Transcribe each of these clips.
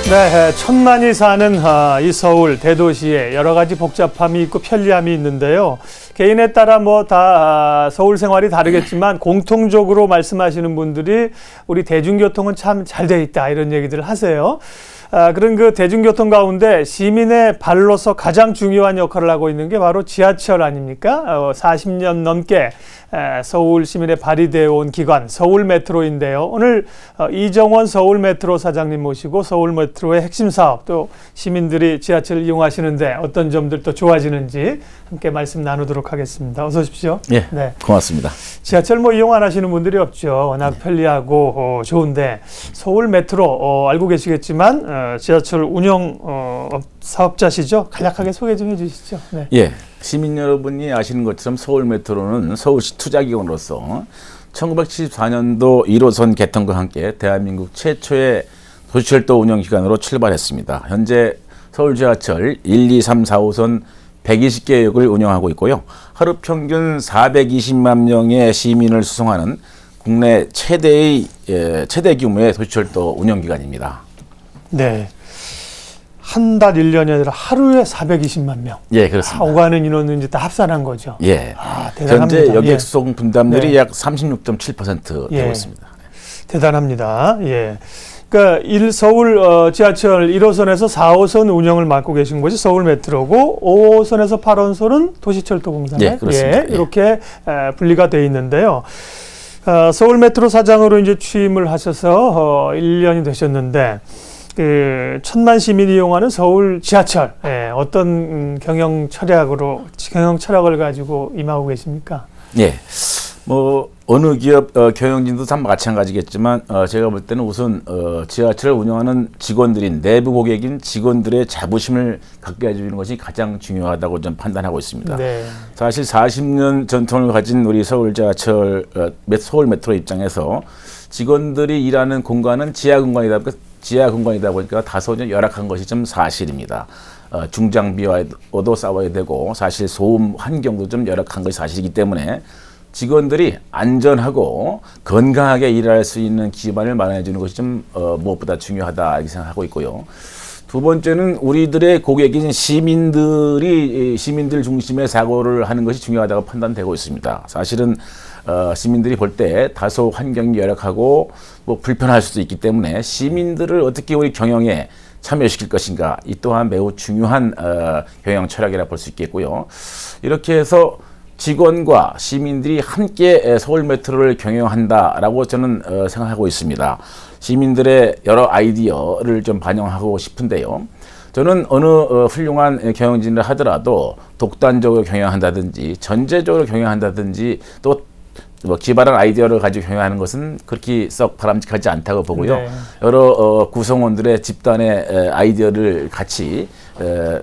네, 천만이 사는 이 서울 대도시에 여러 가지 복잡함이 있고 편리함이 있는데요. 개인에 따라 뭐 다 서울 생활이 다르겠지만 공통적으로 말씀하시는 분들이 우리 대중교통은 참 잘 돼 있다 이런 얘기들을 하세요. 그런 그 대중교통 가운데 시민의 발로서 가장 중요한 역할을 하고 있는 게 바로 지하철 아닙니까? 40년 넘게 서울 시민의 발휘되어 온 기관 서울메트로인데요. 오늘 이정원 서울메트로 사장님 모시고 서울메트로의 핵심 사업 또 시민들이 지하철을 이용하시는데 어떤 점들 또 좋아지는지 함께 말씀 나누도록 하겠습니다. 어서 오십시오. 예, 네. 고맙습니다. 지하철 뭐 이용 안 하시는 분들이 없죠. 워낙 편리하고 좋은데 서울메트로 알고 계시겠지만 지하철 운영 사업자시죠. 간략하게 소개 좀 해주시죠. 네. 예, 시민 여러분이 아시는 것처럼 서울메트로는 서울시 투자기관으로서 1974년도 1호선 개통과 함께 대한민국 최초의 도시철도 운영기관으로 출발했습니다. 현재 서울지하철 1, 2, 3, 4호선 120개 역을 운영하고 있고요. 하루 평균 420만 명의 시민을 수송하는 국내 최대 규모의 도시철도 운영기관입니다. 네. 한 달 1년이 아니라 하루에 420만 명. 예, 그렇습니다. 오가는 인원은 이제 다 합산한 거죠. 예. 대단합니다. 현재 여객 수송 분담률이 네. 약 36.7% 되고 있습니다. 대단합니다. 예. 그러니까 서울 지하철 1호선에서 4호선 운영을 맡고 계신 곳이 서울메트로고 5호선에서 8호선은 도시철도공사네. 예, 그렇습니다. 예, 이렇게 분리가 돼 있는데요. 서울메트로 사장으로 이제 취임을 하셔서 1년이 되셨는데 그 천만 시민이 이용하는 서울 지하철 어떤 경영 철학을 가지고 임하고 계십니까? 예, 뭐 어느 기업 경영진도 참 마찬가지겠지만 제가 볼 때는 우선 지하철을 운영하는 직원들인 내부 고객인 직원들의 자부심을 갖게 해주는 것이 가장 중요하다고 좀 판단하고 있습니다. 네. 사실 40년 전통을 가진 우리 서울 지하철 서울메트로 입장에서 직원들이 일하는 공간은 지하 공간이다 보니까 다소 좀 열악한 것이 좀 사실입니다. 중장비와도 싸워야 되고 사실 소음 환경도 좀 열악한 것이 사실이기 때문에 직원들이 안전하고 건강하게 일할 수 있는 기반을 마련해 주는 것이 좀 무엇보다 중요하다 이렇게 생각하고 있고요. 두 번째는 우리들의 고객인 시민들 중심의 사고를 하는 것이 중요하다고 판단되고 있습니다. 사실은 시민들이 볼 때 다소 환경이 열악하고 뭐 불편할 수도 있기 때문에 시민들을 어떻게 우리 경영에 참여시킬 것인가 이 또한 매우 중요한 경영 철학이라 볼 수 있겠고요. 이렇게 해서 직원과 시민들이 함께 서울메트로를 경영한다라고 저는 생각하고 있습니다. 시민들의 여러 아이디어를 좀 반영하고 싶은데요. 저는 어느 훌륭한 경영진을 하더라도 독단적으로 경영한다든지 전제적으로 경영한다든지 또 뭐 기발한 아이디어를 가지고 경영하는 것은 그렇게 썩 바람직하지 않다고 보고요. 네. 여러 구성원들의 집단의 아이디어를 같이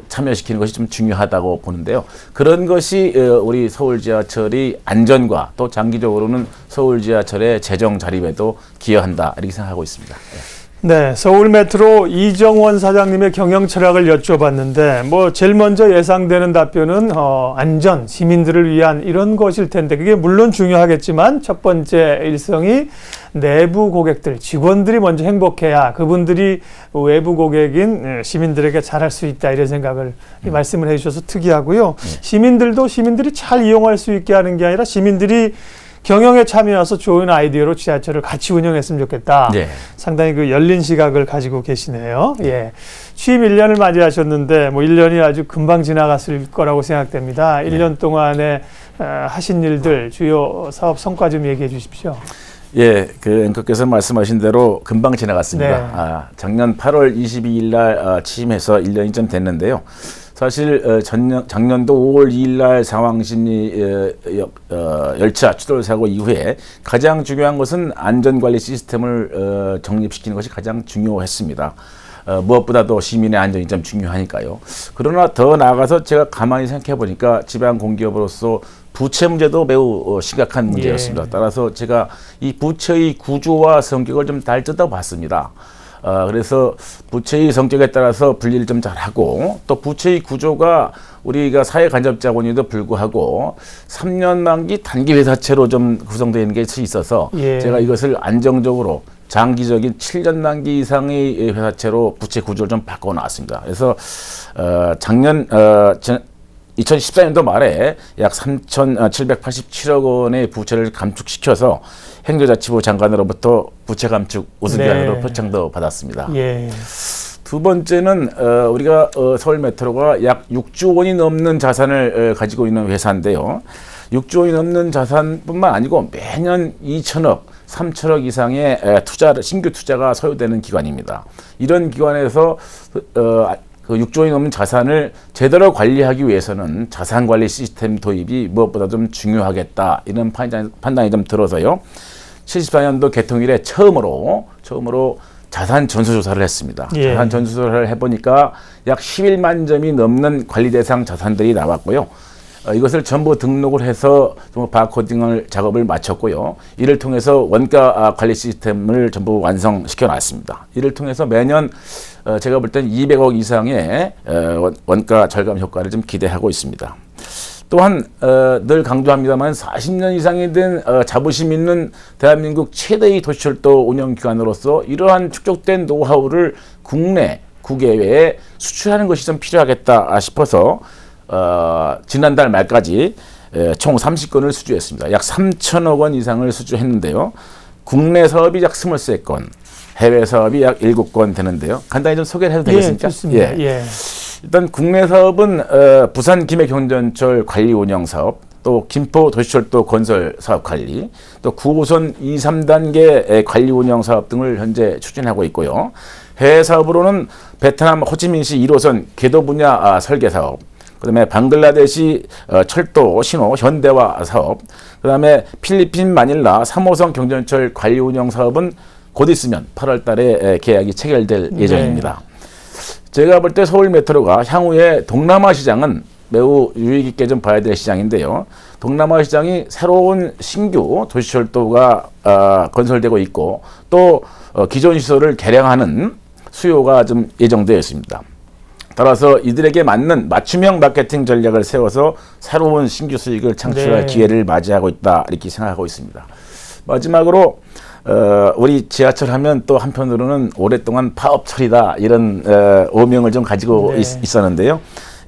참여시키는 것이 좀 중요하다고 보는데요. 그런 것이 우리 서울지하철이 안전과 또 장기적으로는 서울지하철의 재정 자립에도 기여한다 이렇게 생각하고 있습니다. 네, 서울메트로 이정원 사장님의 경영 철학을 여쭤봤는데 뭐 제일 먼저 예상되는 답변은 안전, 시민들을 위한 이런 것일 텐데 그게 물론 중요하겠지만 첫 번째 일성이 내부 고객들, 직원들이 먼저 행복해야 그분들이 외부 고객인 시민들에게 잘할 수 있다 이런 생각을 말씀을 해주셔서 특이하고요. 시민들이 잘 이용할 수 있게 하는 게 아니라 시민들이 경영에 참여해서 좋은 아이디어로 지하철을 같이 운영했으면 좋겠다. 네. 상당히 그 열린 시각을 가지고 계시네요. 예. 취임 1년을 맞이하셨는데 뭐 1년이 아주 금방 지나갔을 거라고 생각됩니다. 1년 동안에 하신 일들, 주요 사업 성과 좀 얘기해 주십시오. 예, 그 앵커께서 말씀하신 대로 금방 지나갔습니다. 네. 작년 8월 22일 날 취임해서 1년이 좀 됐는데요. 사실 작년도 5월 2일 날 상황심리 열차 추돌 사고 이후에 가장 중요한 것은 안전관리 시스템을 정립시키는 것이 가장 중요했습니다. 무엇보다도 시민의 안전이 좀 중요하니까요. 그러나 더 나아가서 제가 가만히 생각해 보니까 지방공기업으로서 부채 문제도 매우 심각한 문제였습니다. 따라서 제가 이 부채의 구조와 성격을 좀 잘 뜯어봤습니다. 그래서 부채의 성격에 따라서 분리를 좀 잘하고 또 부채의 구조가 우리가 사회간접자본에도 불구하고 3년 만기 단기 회사채로 좀 구성되어 있는 게 있어서 제가 이것을 안정적으로 장기적인 7년 단기 이상의 회사채로 부채 구조를 좀 바꿔놨습니다. 그래서 작년 2014년도 말에 약 3,787억 원의 부채를 감축시켜서 행정자치부 장관으로부터 부채 감축 우수기관으로 네. 표창도 받았습니다. 예. 두 번째는 우리가 서울 메트로가 약 6조 원이 넘는 자산을 가지고 있는 회사인데요. 6조 원이 넘는 자산뿐만 아니고 매년 2천억, 3천억 이상의 신규 투자가 소요되는 기관입니다. 이런 기관에서 그 6조 원이 넘는 자산을 제대로 관리하기 위해서는 자산관리 시스템 도입이 무엇보다 좀 중요하겠다, 이런 판단이 좀 들어서요. 74년도 개통 이래 처음으로 자산 전수조사를 했습니다. 예. 자산 전수조사를 해보니까 약 11만 점이 넘는 관리 대상 자산들이 나왔고요. 이것을 전부 등록을 해서 바코딩을 작업을 마쳤고요. 이를 통해서 원가 관리 시스템을 전부 완성시켜 놨습니다. 이를 통해서 매년 제가 볼 땐 200억 이상의 원가 절감 효과를 좀 기대하고 있습니다. 또한 늘 강조합니다만 40년 이상이 된 자부심 있는 대한민국 최대의 도시철도 운영기관으로서 이러한 축적된 노하우를 국내, 국외에 수출하는 것이 좀 필요하겠다 싶어서 지난달 말까지 총 30건을 수주했습니다. 약 3천억 원 이상을 수주했는데요. 국내 사업이 약 23건, 해외 사업이 약 7건 되는데요. 간단히 좀 소개를 해도 되겠습니까? 예, 좋습니다. 예. 일단 국내 사업은 부산 김해경전철 관리 운영 사업, 또 김포 도시철도 건설 사업 관리, 또 9호선 2, 3단계 관리 운영 사업 등을 현재 추진하고 있고요. 해외 사업으로는 베트남 호치민시 1호선 궤도 분야 설계 사업, 그다음에 방글라데시 철도 신호 현대화 사업, 그다음에 필리핀 마닐라 3호선 경전철 관리 운영 사업은 곧 있으면 8월 달에 계약이 체결될 예정입니다. 제가 볼 때 서울 메트로가 향후에 동남아 시장은 매우 유익 있게 좀 봐야 될 시장인데요. 동남아 시장이 새로운 신규 도시철도가 건설되고 있고, 또 기존 시설을 개량하는 수요가 좀 예정되어 있습니다. 따라서 이들에게 맞는 맞춤형 마케팅 전략을 세워서 새로운 신규 수익을 창출할 기회를 맞이하고 있다, 이렇게 생각하고 있습니다. 마지막으로 우리 지하철 하면 또 한편으로는 오랫동안 파업철이다, 이런 오명을 좀 가지고 있었는데요.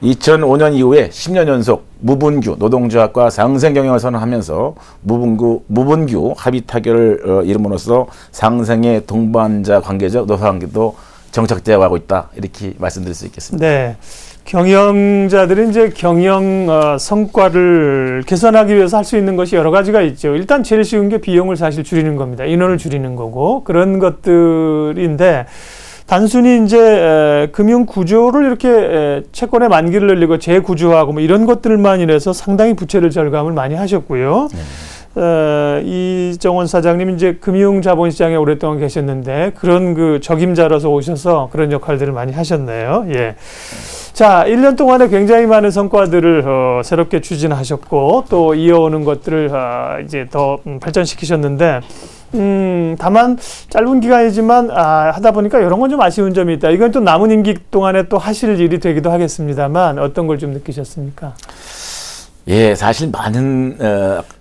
2005년 이후에 10년 연속 무분규 노동조합과 상생 경영을 선언하면서 무분규 합의 타결을 이름으로써 상생의 동반자 관계적 노사 관계도 정착되어 가고 있다, 이렇게 말씀드릴 수 있겠습니다. 네. 경영자들이 이제 경영 성과를 개선하기 위해서 할 수 있는 것이 여러 가지가 있죠. 일단 제일 쉬운 게 비용을 사실 줄이는 겁니다. 인원을 줄이는 거고, 그런 것들인데, 단순히 이제 금융 구조를 이렇게 채권의 만기를 늘리고 재구조하고 뭐 이런 것들만 인해서 상당히 부채를 절감을 많이 하셨고요. 이정원 사장님 이제 금융자본시장에 오랫동안 계셨는데 그런 그 적임자로서 오셔서 그런 역할들을 많이 하셨네요. 예. 자, 1년 동안에 굉장히 많은 성과들을 새롭게 추진하셨고 또 이어오는 것들을 이제 더 발전시키셨는데, 다만 짧은 기간이지만 하다 보니까 이런 건 좀 아쉬운 점이 있다. 이건 또 남은 임기 동안에 또 하실 일이 되기도 하겠습니다만 어떤 걸 좀 느끼셨습니까? 예, 사실 많은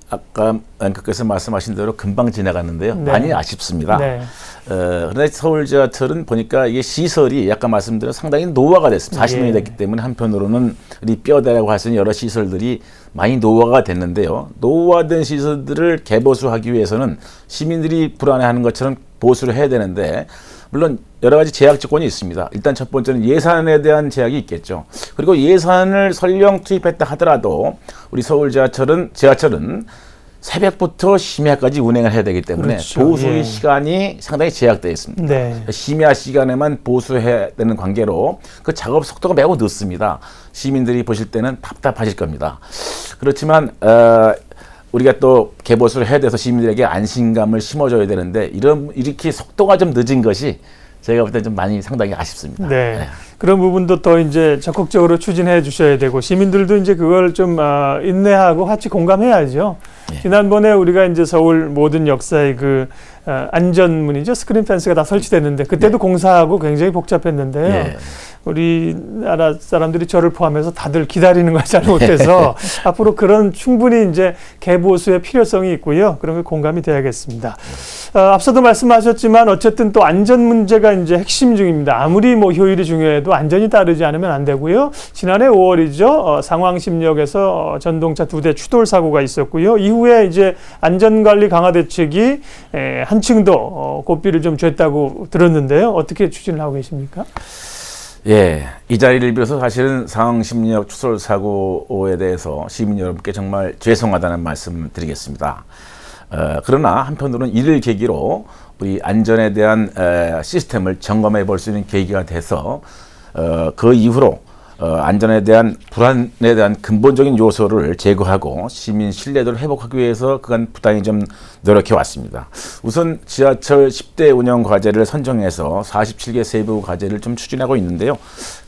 아까 앵커께서 말씀하신 대로 금방 지나갔는데요. 네. 많이 아쉽습니다. 네. 그런데 서울 지하철은 보니까 이게 시설이 약간 말씀드린 상당히 노후화가 됐습니다. 40년이 됐기 때문에 한편으로는 우리 뼈대라고 할 수 있는 여러 시설들이 많이 노후화가 됐는데요. 노후화된 시설들을 개보수하기 위해서는 시민들이 불안해하는 것처럼 보수를 해야 되는데, 물론 여러 가지 제약 조건이 있습니다. 일단 첫 번째는 예산에 대한 제약이 있겠죠. 그리고 예산을 설령 투입했다 하더라도 우리 서울 지하철은 새벽부터 심야까지 운행을 해야 되기 때문에 그렇죠. 보수의 시간이 상당히 제약되어 있습니다. 네. 심야 시간에만 보수해야 되는 관계로 그 작업 속도가 매우 늦습니다. 시민들이 보실 때는 답답하실 겁니다. 그렇지만 우리가 또 개보수를 해야 돼서 시민들에게 안심감을 심어줘야 되는데 이렇게 속도가 좀 늦은 것이 제가 볼 때 좀 많이 상당히 아쉽습니다. 네. 네. 그런 부분도 더 이제 적극적으로 추진해 주셔야 되고 시민들도 이제 그걸 좀 인내하고 같이 공감해야죠. 네. 지난번에 우리가 이제 서울 모든 역사의 그 안전문이죠. 스크린 펜스가 다 설치됐는데 그때도 공사하고 굉장히 복잡했는데요. 예. 우리나라 사람들이 저를 포함해서 다들 기다리는 걸 잘못해서 앞으로 그런 충분히 이제 개보수의 필요성이 있고요. 그런 게 공감이 돼야겠습니다. 앞서도 말씀하셨지만 어쨌든 또 안전 문제가 이제 핵심 중입니다. 아무리 뭐 효율이 중요해도 안전이 따르지 않으면 안 되고요. 지난해 5월이죠. 상황심역에서 전동차 2대 추돌 사고가 있었고요. 이후에 이제 안전관리 강화 대책이 한층 더 고삐를 좀 쬐다고 들었는데요. 어떻게 추진을 하고 계십니까? 예, 이 자리를 빌어서 사실은 상황심리학 추돌 사고에 대해서 시민 여러분께 정말 죄송하다는 말씀 드리겠습니다. 그러나 한편으로는 이를 계기로 우리 안전에 대한 시스템을 점검해 볼 수 있는 계기가 돼서 그 이후로 안전에 대한 불안에 대한 근본적인 요소를 제거하고 시민 신뢰도를 회복하기 위해서 그간 부단히 좀 노력해 왔습니다. 우선 지하철 10대 운영 과제를 선정해서 47개 세부 과제를 좀 추진하고 있는데요.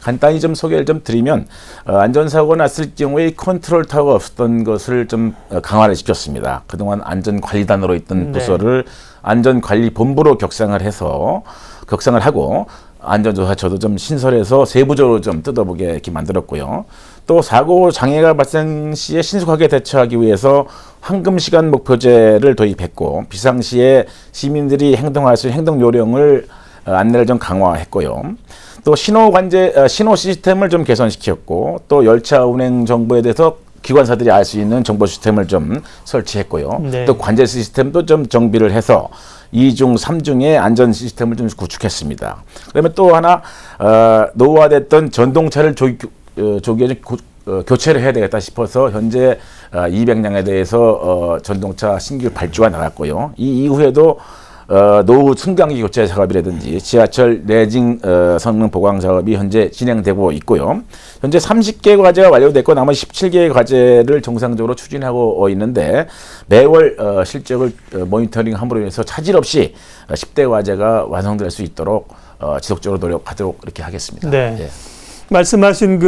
간단히 좀 소개를 좀 드리면 안전사고가 났을 경우에 컨트롤 타워가 없었던 것을 좀 강화를 시켰습니다. 그동안 안전관리단으로 있던 부서를 안전관리본부로 격상을 하고 안전조사처도 좀 신설해서 세부적으로 좀 뜯어보게 이렇게 만들었고요. 또 사고 장애가 발생 시에 신속하게 대처하기 위해서 황금시간 목표제를 도입했고 비상시에 시민들이 행동할 수 있는 행동 요령을 안내를 좀 강화했고요. 또 신호 시스템을 좀 개선시켰고 또 열차 운행 정보에 대해서 기관사들이 알 수 있는 정보 시스템을 좀 설치했고요. 네. 또 관제 시스템도 좀 정비를 해서 2중, 3중의 안전 시스템을 좀 구축했습니다. 그다음에 또 하나 노후화됐던 전동차를 조기에 교체를 해야 되겠다 싶어서 현재 200량에 대해서 전동차 신규 발주가 나갔고요. 이 이후에도 노후 승강기 교체 작업이라든지 지하철 내진 성능 보강 작업이 현재 진행되고 있고요. 현재 30개 과제가 완료됐고 나머지 17개의 과제를 정상적으로 추진하고 있는데 매월 실적을 모니터링함으로 인해서 차질 없이 10대 과제가 완성될 수 있도록 지속적으로 노력하도록 이렇게 하겠습니다. 네. 예. 말씀하신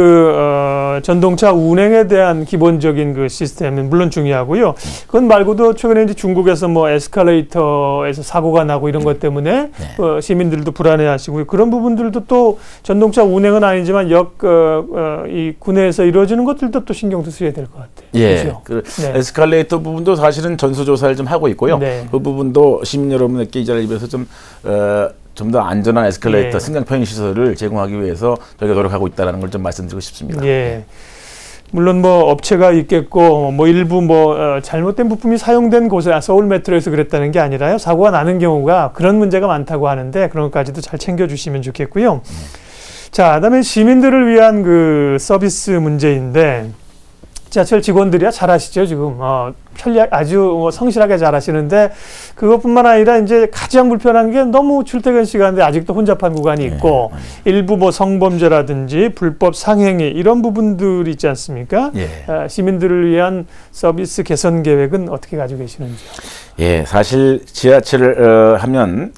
전동차 운행에 대한 기본적인 그 시스템은 물론 중요하고요. 그건 말고도 최근에 이제 중국에서 뭐 에스컬레이터에서 사고가 나고 이런 것 때문에 시민들도 불안해하시고요. 그런 부분들도 또 전동차 운행은 아니지만 이 구내에서 이루어지는 것들도 또 신경도 쓰여야 될 것 같아요. 예, 그렇죠? 네. 에스컬레이터 부분도 사실은 전수조사를 좀 하고 있고요. 네. 그 부분도 시민 여러분에게 이 자리를 위해서 좀 더 안전한 에스컬레이터 승강 편의 시설을 제공하기 위해서 저희가 노력하고 있다는 걸 좀 말씀드리고 싶습니다. 예. 물론 뭐 업체가 있겠고 뭐 일부 잘못된 부품이 사용된 곳에 서울 메트로에서 그랬다는 게 아니라요. 사고가 나는 경우가 그런 문제가 많다고 하는데 그런 것까지도 잘 챙겨주시면 좋겠고요. 자, 그다음에 시민들을 위한 그 서비스 문제인데 지하철 직원들이야 잘 아시죠 지금 편리하게 아주 성실하게 잘 하시는데 그것뿐만 아니라 이제 가장 불편한 게 너무 출퇴근 시간인데 아직도 혼잡한 구간이 있고 일부 뭐 성범죄라든지 불법 상행위 이런 부분들이 있지 않습니까? 시민들을 위한 서비스 개선 계획은 어떻게 가지고 계시는지요? 예, 사실 지하철을 하면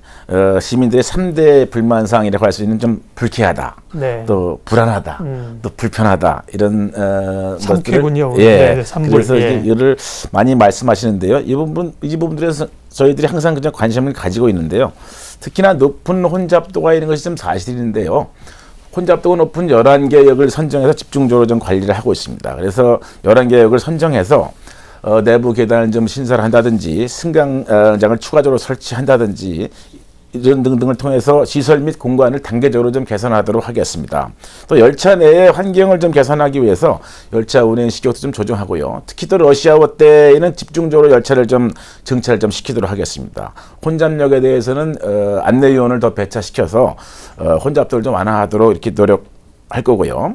시민들의 3대 불만사항이라고 할 수 있는 좀 불쾌하다, 네. 또 불안하다, 또 불편하다 이런 삼쾌군요. 예, 네, 삼불. 그래서 이를 많이 말씀하시는데요. 이 부분들에서 저희들이 항상 그냥 관심을 가지고 있는데요. 특히나 높은 혼잡도가 있는 것이 좀 사실인데요. 혼잡도가 높은 11개 역을 선정해서 집중적으로 좀 관리를 하고 있습니다. 그래서 11개 역을 선정해서 내부 계단을 좀 신설한다든지 승강장을 추가적으로 설치한다든지 이런 등등을 통해서 시설 및 공간을 단계적으로 좀 개선하도록 하겠습니다. 또 열차 내의 환경을 좀 개선하기 위해서 열차 운행 시격도 좀 조정하고요. 특히 또 러시아워 때에는 집중적으로 열차를 좀 정차를 좀 시키도록 하겠습니다. 혼잡역에 대해서는 안내요원을 더 배차시켜서 혼잡도를 좀 완화하도록 이렇게 노력할 거고요.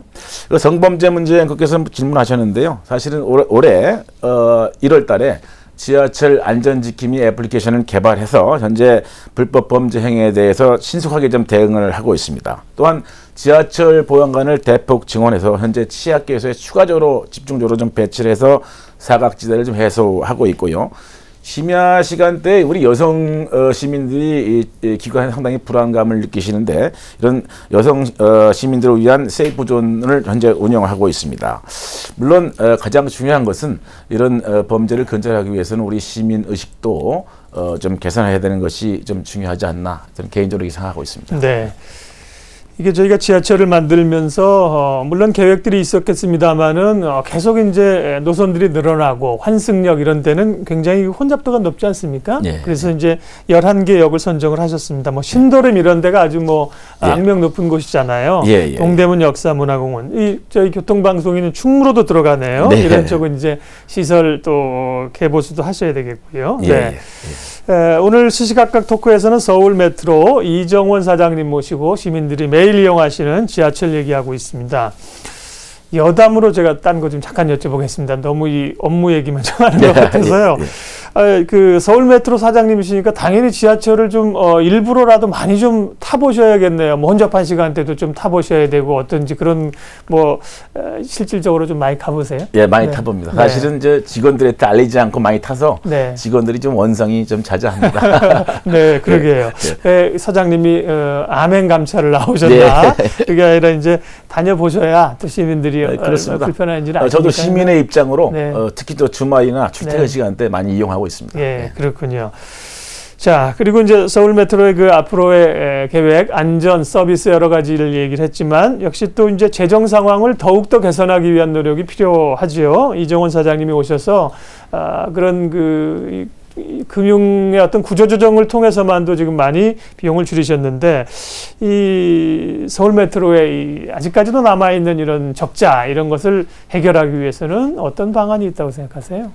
성범죄 문제 앵커께서 질문하셨는데요. 사실은 올해 1월 달에 지하철 안전지킴이 애플리케이션을 개발해서 현재 불법 범죄 행위에 대해서 신속하게 좀 대응을 하고 있습니다. 또한 지하철 보안관을 대폭 증원해서 현재 치안계에서 추가적으로 집중적으로 좀 배치를 해서 사각지대를 좀 해소하고 있고요. 심야 시간대에 우리 여성 시민들이 이 기관에 상당히 불안감을 느끼시는데 이런 여성 시민들을 위한 세이프존을 현재 운영하고 있습니다. 물론 가장 중요한 것은 이런 범죄를 근절하기 위해서는 우리 시민 의식도 좀 개선해야 되는 것이 좀 중요하지 않나 저는 개인적으로 생각하고 있습니다. 네. 이게 저희가 지하철을 만들면서 물론 계획들이 있었겠습니다만은 계속 이제 노선들이 늘어나고 환승역 이런 데는 굉장히 혼잡도가 높지 않습니까? 예. 그래서 이제 11개 역을 선정을 하셨습니다. 뭐 신도림 이런 데가 아주 뭐 예. 악명 높은 곳이잖아요. 예, 예. 동대문 역사문화공원. 이 저희 교통방송에는 충무로도 들어가네요. 네. 이런 쪽은 이제 시설 또 개보수도 하셔야 되겠고요. 예, 네. 예, 예. 오늘 시시각각 토크에서는 서울 메트로 이정원 사장님 모시고 시민들이 매일 이용하시는 지하철 얘기하고 있습니다. 여담으로 제가 딴 거 좀 잠깐 여쭤보겠습니다. 너무 이 업무 얘기만 좀 하는 것 같아서요. 그 서울 메트로 사장님이시니까 당연히 지하철을 좀 일부러라도 많이 좀 타보셔야겠네요. 뭐 혼잡한 시간대도 좀 타보셔야 되고 어떤지 그런 뭐 실질적으로 좀 많이 가보세요? 예, 많이 타봅니다. 사실은 이제 직원들한테 알리지 않고 많이 타서 직원들이 좀 원성이 좀 자자합니다. 네, 그러게요. 사장님이 아멘 감찰을 나오셨나? 그게 아니라 이제 다녀보셔야 또 시민들이 그렇습니다. 불편한지를 아시니까. 저도 시민의 입장으로 특히 또 주말이나 출퇴근 시간대 많이 이용하고 있습니다. 예, 그렇군요. 자, 그리고 이제 서울 메트로의 그 앞으로의 계획, 안전, 서비스 여러 가지를 얘기를 했지만 역시 또 이제 재정 상황을 더욱더 개선하기 위한 노력이 필요하지요. 이정원 사장님이 오셔서 그런 그 금융의 어떤 구조조정을 통해서만도 지금 많이 비용을 줄이셨는데 이 서울 메트로의 이 아직까지도 남아있는 이런 적자 이런 것을 해결하기 위해서는 어떤 방안이 있다고 생각하세요?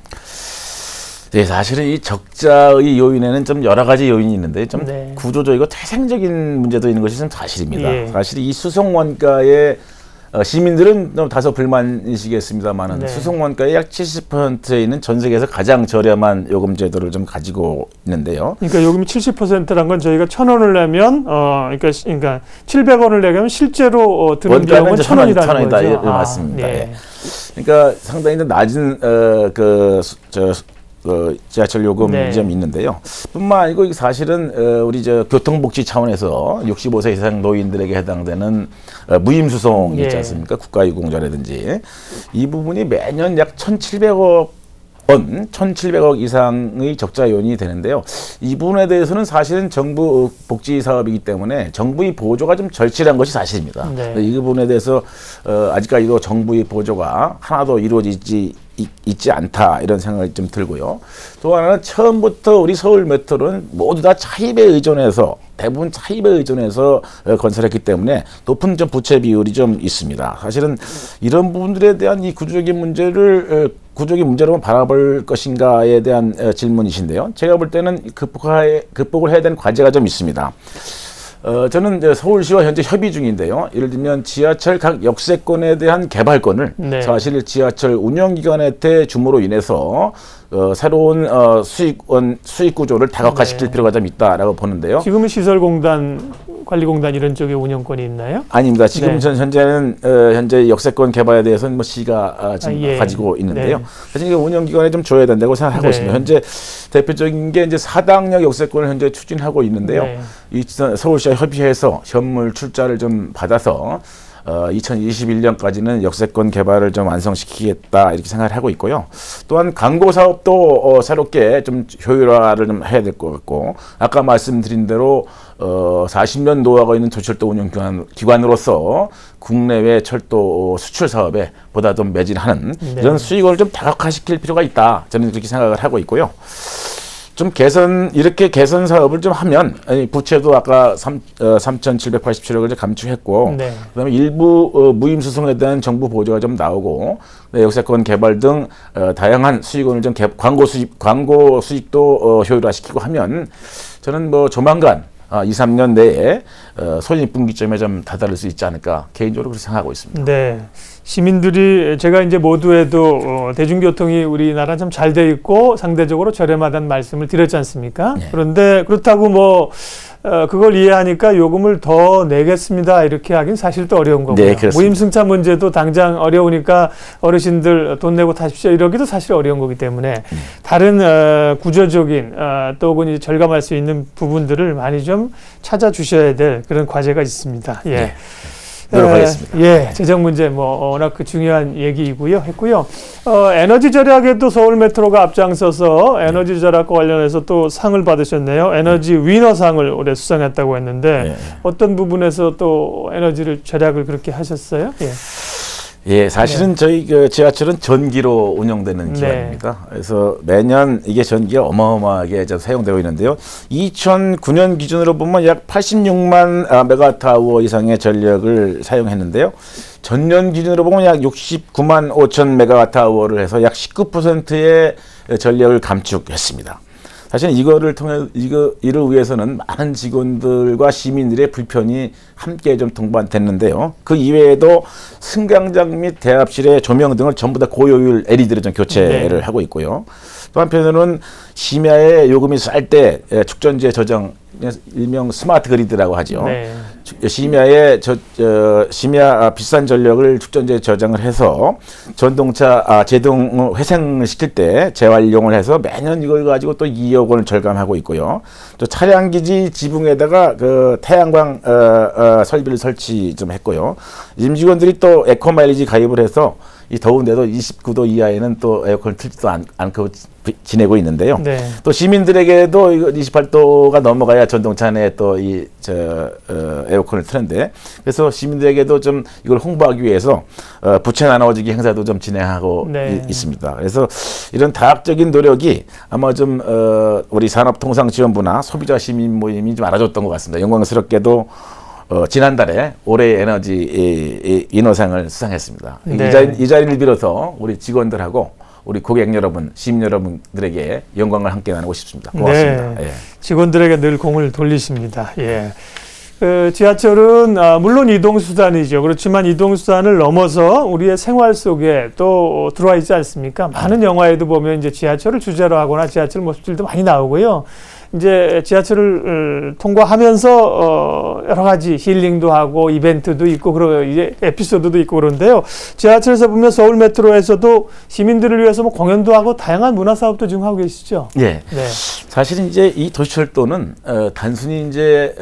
네, 사실은 이 적자의 요인에는 좀 여러 가지 요인이 있는데 좀 구조적이고 태생적인 문제도 있는 것이 좀 사실입니다. 사실 이 수송원가의 시민들은 다소 불만이시겠습니다만은 수송원가의 약 70%에 있는 전 세계에서 가장 저렴한 요금 제도를 좀 가지고 있는데요. 그러니까 요금이 70%란 건 저희가 1,000원을 내면 그러니까 700원을 내면 실제로 드는 비용은 1,000원이라는 거죠. 맞습니다. 예. 그러니까 상당히 낮은 지하철 요금 점이 있는데요. 뿐만 아니고 사실은 우리 교통복지 차원에서 65세 이상 노인들에게 해당되는 무임수송이 있지 않습니까? 국가유공자라든지 이 부분이 매년 약 1,700억 1,700억 이상의 적자 요인이 되는데요. 이 부분에 대해서는 사실은 정부 복지 사업이기 때문에 정부의 보조가 좀 절실한 것이 사실입니다. 이 부분에 대해서 아직까지도 정부의 보조가 하나도 이루어지지 있지 않다 이런 생각이 좀 들고요. 또 하나는 처음부터 우리 서울 메트로는 모두 다 차입에 의존해서 대부분 차입에 의존해서 건설했기 때문에 높은 좀 부채 비율이 좀 있습니다. 사실은 이런 부분들에 대한 이 구조적인 문제로만 바라볼 것인가에 대한 질문이신데요. 제가 볼 때는 극복을 해야 되는 과제가 좀 있습니다. 저는 이제 서울시와 현재 협의 중인데요. 예를 들면 지하철 각 역세권에 대한 개발권을 사실 지하철 운영기관한테 줌으로 인해서 새로운 수익 구조를 다각화시킬 필요가 좀 있다라고 보는데요. 지금은 시설공단, 관리공단 이런 쪽에 운영권이 있나요? 아닙니다. 지금 현재는 현재 역세권 개발에 대해서는 뭐 시가 지금 가지고 있는데요. 사실 운영기관에 좀 줘야 된다고 생각하고 있습니다. 현재 대표적인 게 이제 사당역 역세권을 현재 추진하고 있는데요. 이 서울시와 협의해서 현물 출자를 좀 받아서 2021년까지는 역세권 개발을 좀 완성시키겠다 이렇게 생각을 하고 있고요. 또한 광고 사업도 새롭게 좀 효율화를 좀 해야 될 것 같고 아까 말씀드린 대로 40년 노하우가 있는 도철도 운영기관으로서 국내외 철도 수출 사업에 보다 좀 매진하는 이런 수익을 좀 다각화시킬 필요가 있다. 저는 그렇게 생각을 하고 있고요. 좀 이렇게 개선 사업을 좀 하면, 부채도 아까 3,787억을 감축했고, 그다음에 일부 무임수송에 대한 정부 보조가 좀 나오고, 역세권 개발 등 다양한 수익원을 좀 광고 수익도 효율화시키고 하면, 저는 뭐 조만간 2, 3년 내에 손익분기점에 좀 다다를 수 있지 않을까 개인적으로 그렇게 생각하고 있습니다. 네. 시민들이 제가 이제 모두에도 대중교통이 우리나라 참 잘 돼 있고 상대적으로 저렴하다는 말씀을 드렸지 않습니까? 그런데 그렇다고 뭐 그걸 이해하니까 요금을 더 내겠습니다. 이렇게 하긴 사실 또 어려운 거고요. 네, 그렇습니다. 무임승차 문제도 당장 어려우니까 어르신들 돈 내고 타십시오. 이러기도 사실 어려운 거기 때문에 다른 구조적인 또 혹은 이제 절감할 수 있는 부분들을 많이 좀 찾아주셔야 될 그런 과제가 있습니다. 예. 네. 노력하겠습니다. 예, 재정 문제 워낙 중요한 얘기이고요. 했고요. 에너지 절약에도 서울 메트로가 앞장서서 에너지 절약과 관련해서 또 상을 받으셨네요. 에너지 위너상을 올해 수상했다고 했는데 어떤 부분에서 또 에너지를 절약을 그렇게 하셨어요? 예. 예, 사실은 저희 지하철은 전기로 운영되는 기관입니다. 그래서 매년 이게 전기가 어마어마하게 사용되고 있는데요. 2009년 기준으로 보면 약 86만 메가와트아워 이상의 전력을 사용했는데요. 전년 기준으로 보면 약 69만 5천 메가와트아워를 해서 약 19%의 전력을 감축했습니다. 사실 이거를 통해 이를 위해서는 많은 직원들과 시민들의 불편이 함께 좀 동반됐는데요. 그 이외에도 승강장 및 대합실의 조명 등을 전부 다 고효율 LED를 좀 교체를 하고 있고요. 또 한편으로는 심야에 요금이 쌀 때 축전지에 저장, 일명 스마트 그리드라고 하죠. 네. 심야에 심야 비싼 전력을 축전지에 저장을 해서 전동차 제동 회생을 시킬 때 재활용을 해서 매년 이걸 가지고 또 2억 원을 절감하고 있고요. 또 차량 기지 지붕에다가 그 태양광 설비를 설치 좀 했고요. 임직원들이 또 에코 마일리지 가입을 해서 이 더운데도 29도 이하에는 또 에어컨을 틀지도 않고 지내고 있는데요. 네. 또 시민들에게도 이거 28도가 넘어가야 전동차 내에 또 에어컨을 트는데, 그래서 시민들에게도 좀 이걸 홍보하기 위해서 부채 나눠주기 행사도 좀 진행하고 있습니다. 그래서 이런 다학적인 노력이 아마 좀 우리 산업통상지원부나 소비자 시민 모임이 좀 알아줬던 것 같습니다. 영광스럽게도 지난달에 올해의 에너지 인허상을 수상했습니다. 네. 이 자리를 빌어서 우리 직원들하고 우리 고객 여러분, 시민 여러분들에게 영광을 함께 나누고 싶습니다. 고맙습니다. 네. 예. 직원들에게 늘 공을 돌리십니다. 예. 지하철은 물론 이동수단이죠. 그렇지만 이동수단을 넘어서 우리의 생활 속에 또 들어와 있지 않습니까? 많은 영화에도 보면 이제 지하철을 주제로 하거나 지하철 모습들도 많이 나오고요. 이제 지하철을 통과하면서 여러 가지 힐링도 하고 이벤트도 있고 이제 에피소드도 있고 그런데요. 지하철에서 보면 서울 메트로에서도 시민들을 위해서 뭐 공연도 하고 다양한 문화 사업도 지금 하고 계시죠. 예. 네. 사실 이제 이 도시철도는 단순히 이제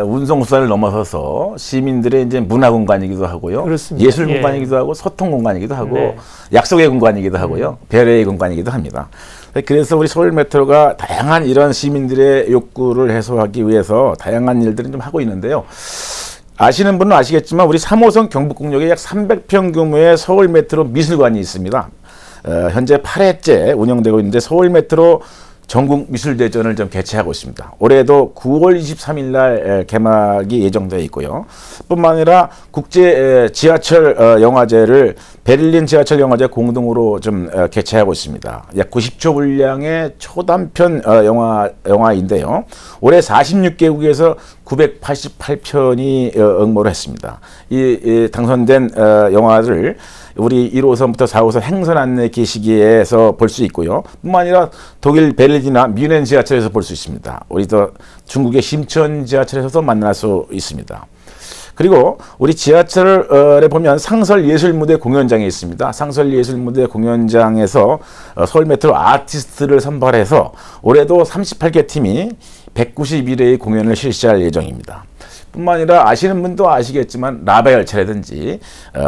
운송수단을 넘어서서 시민들의 이제 문화 공간이기도 하고요. 그렇습니다. 예술 공간이기도 하고 소통 공간이기도 하고 약속의 공간이기도 하고요. 배려의 공간이기도 합니다. 그래서 우리 서울 메트로가 다양한 이런 시민들의 욕구를 해소하기 위해서 다양한 일들을 좀 하고 있는데요. 아시는 분은 아시겠지만 우리 3호선 경북공역에 약 300평 규모의 서울 메트로 미술관이 있습니다. 현재 8회째 운영되고 있는데 서울 메트로 전국 미술대전을 좀 개최하고 있습니다. 올해도 9월 23일 날 개막이 예정되어 있고요. 뿐만 아니라 국제 지하철 영화제를 베를린 지하철 영화제 공동으로 좀 개최하고 있습니다. 약 90초 분량의 초단편 영화인데요. 올해 46개국에서 988편이 응모를 했습니다. 이 당선된 영화를 우리 1호선부터 4호선 행선 안내 게시기에서 볼 수 있고요. 뿐만 아니라 독일 베를린이나 뮌헨 지하철에서 볼 수 있습니다. 우리 또 중국의 심천 지하철에서도 만날 수 있습니다. 그리고 우리 지하철에 보면 상설예술무대 공연장이 있습니다. 상설예술무대 공연장에서 서울 메트로 아티스트를 선발해서 올해도 38개 팀이 191회의 공연을 실시할 예정입니다. 뿐만 아니라 아시는 분도 아시겠지만 라바 열차라든지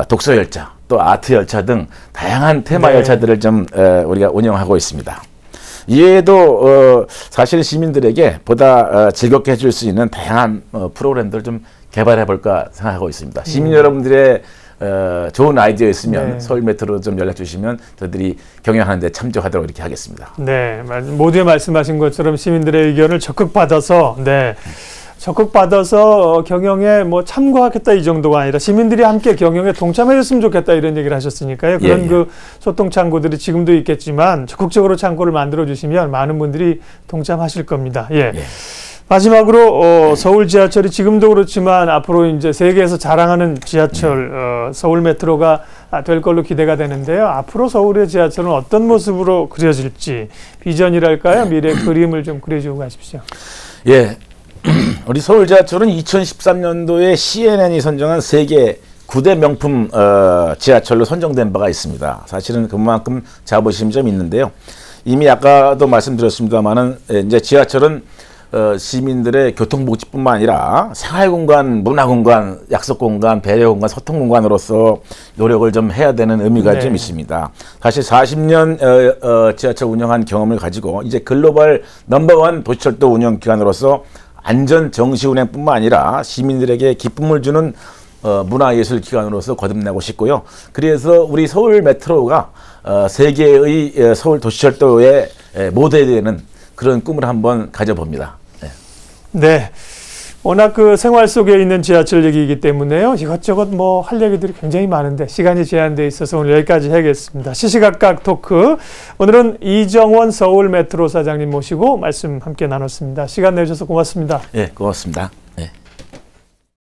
독서 열차, 또 아트 열차 등 다양한 테마 열차들을 좀 우리가 운영하고 있습니다. 이외에도 사실 시민들에게 보다 즐겁게 해줄 수 있는 다양한 프로그램들을 좀 개발해 볼까 생각하고 있습니다. 시민 여러분들의 좋은 아이디어 있으면 서울 메트로 좀 연락 주시면 저희들이 경영하는 데 참조하도록 이렇게 하겠습니다. 네, 모두에 말씀하신 것처럼 시민들의 의견을 적극 받아서 경영에 뭐 참고하겠다 이 정도가 아니라 시민들이 함께 경영에 동참해줬으면 좋겠다 이런 얘기를 하셨으니까요. 그런 그 소통 창구들이 지금도 있겠지만 적극적으로 창구를 만들어 주시면 많은 분들이 동참하실 겁니다. 예. 마지막으로 서울 지하철이 지금도 그렇지만 앞으로 이제 세계에서 자랑하는 지하철 서울 메트로가 될 걸로 기대가 되는데요. 앞으로 서울의 지하철은 어떤 모습으로 그려질지 비전이랄까요? 미래 그림을 좀 그려주고 가십시오. 예. 우리 서울 지하철은 2013년도에 CNN이 선정한 세계 9대 명품 지하철로 선정된 바가 있습니다. 사실은 그만큼 자부심이 좀 있는데요. 이미 아까도 말씀드렸습니다만은 이제 지하철은 시민들의 교통복지뿐만 아니라 생활공간, 문화공간, 약속공간, 배려공간, 소통공간으로서 노력을 좀 해야 되는 의미가 좀 있습니다. 사실 40년 지하철 운영한 경험을 가지고 이제 글로벌 넘버원 도시철도 운영 기관으로서 안전 정시 운행뿐만 아니라 시민들에게 기쁨을 주는 문화예술 기관으로서 거듭나고 싶고요. 그래서 우리 서울 메트로가 세계의 서울 도시철도의 모델이 되는 그런 꿈을 한번 가져봅니다. 네. 워낙 그 생활 속에 있는 지하철 얘기이기 때문에요. 이것저것 뭐 할 얘기들이 굉장히 많은데 시간이 제한되어 있어서 오늘 여기까지 해야겠습니다. 시시각각 토크. 오늘은 이정원 서울 메트로 사장님 모시고 말씀 함께 나눴습니다. 시간 내주셔서 고맙습니다. 네, 고맙습니다.